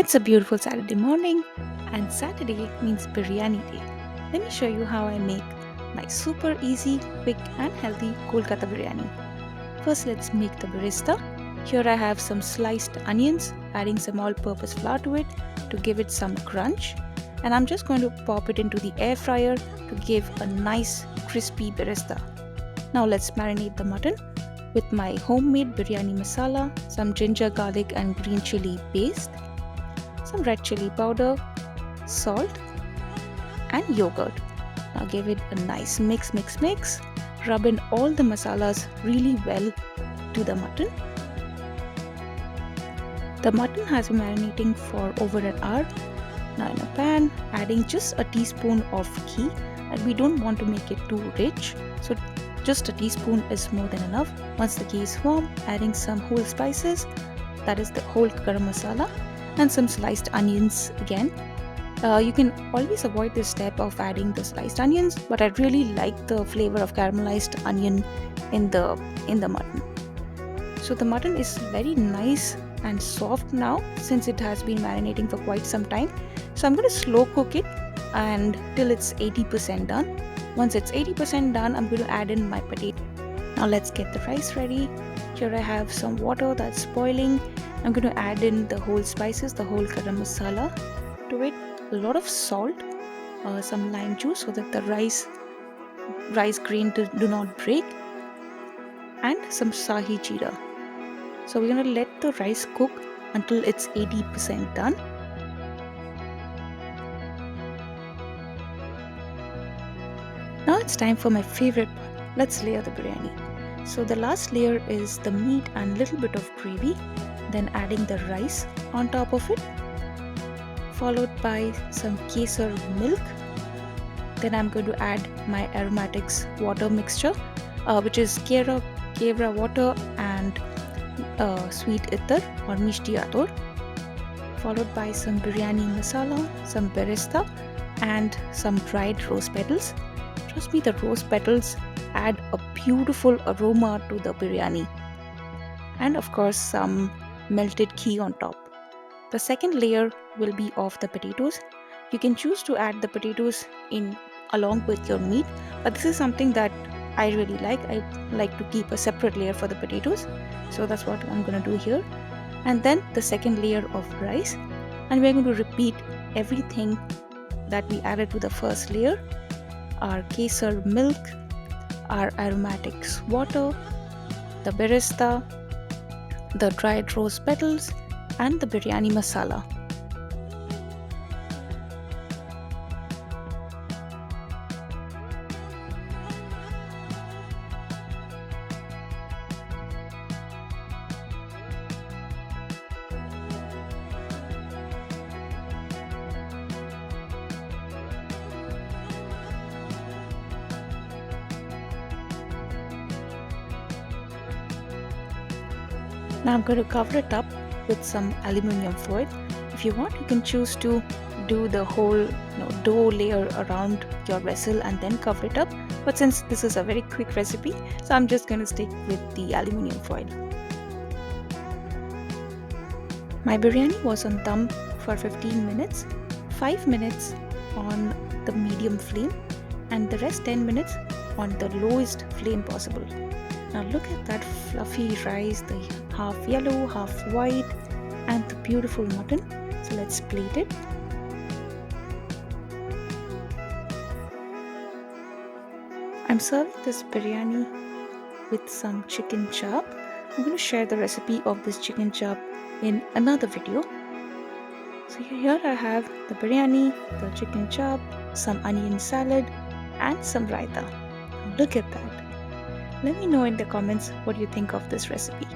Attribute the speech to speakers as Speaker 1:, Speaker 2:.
Speaker 1: It's a beautiful Saturday morning, and Saturday means biryani day. Let me show you how I make my super easy, quick, and healthy Kolkata biryani. First, let's make the barista. Here I have some sliced onions, adding some all purpose flour to it to give it some crunch. And I'm just going to pop it into the air fryer to give a nice crispy barista. Now, let's marinate the mutton with my homemade biryani masala, some ginger, garlic, and green chili paste, some red chili powder, salt, and yogurt. Now give it a nice mix. Rub in all the masalas really well to the mutton. The mutton has been marinating for over an hour. Now in a pan, adding just a teaspoon of ghee, and we don't want to make it too rich, so just a teaspoon is more than enough. Once the ghee is warm, adding some whole spices, that is the whole garam masala, and some sliced onions again. You can always avoid this step of adding the sliced onions, but I really like the flavor of caramelized onion in the mutton. So the mutton is very nice and soft now since it has been marinating for quite some time. So I'm going to slow cook it and till it's 80% done. Once it's 80% done, I'm going to add in my potato. Now let's get the rice ready. Here I have some water that's boiling. I'm going to add in the whole spices, the whole garam masala to it, a lot of salt, some lime juice so that the rice grain do not break, and some sahi jeera. So we're going to let the rice cook until it's 80% done. Now it's time for my favorite part. Let's layer the biryani. So the last layer is the meat and little bit of gravy, then adding the rice on top of it, followed by some kesar milk. Then I'm going to add my aromatics water mixture, which is kevra water and sweet ether or mishti ator, followed by some biryani masala, some beresta, and some dried rose petals. Trust me, the rose petals add a beautiful aroma to the biryani, and of course, some melted ghee on top. The second layer will be of the potatoes. You can choose to add the potatoes in along with your meat, but this is something that I really like. I like to keep a separate layer for the potatoes, so that's what I'm going to do here. And then the second layer of rice, and we're going to repeat everything that we added to the first layer: our kesar milk, our aromatics water, the beresta, the dried rose petals, and the biryani masala. Now I'm going to cover it up with some aluminium foil. If you want, you can choose to do the whole dough layer around your vessel and then cover it up. But since this is a very quick recipe, so I'm just going to stick with the aluminium foil. My biryani was on dum for 15 minutes, 5 minutes on the medium flame, and the rest 10 minutes on the lowest flame possible. Now look at that fluffy rice, the half yellow, half white, and the beautiful mutton. So let's plate it. I'm serving this biryani with some chicken chop. I'm going to share the recipe of this chicken chop in another video. So here I have the biryani, the chicken chop, some onion salad, and some raita. Now look at that. Let me know in the comments what you think of this recipe.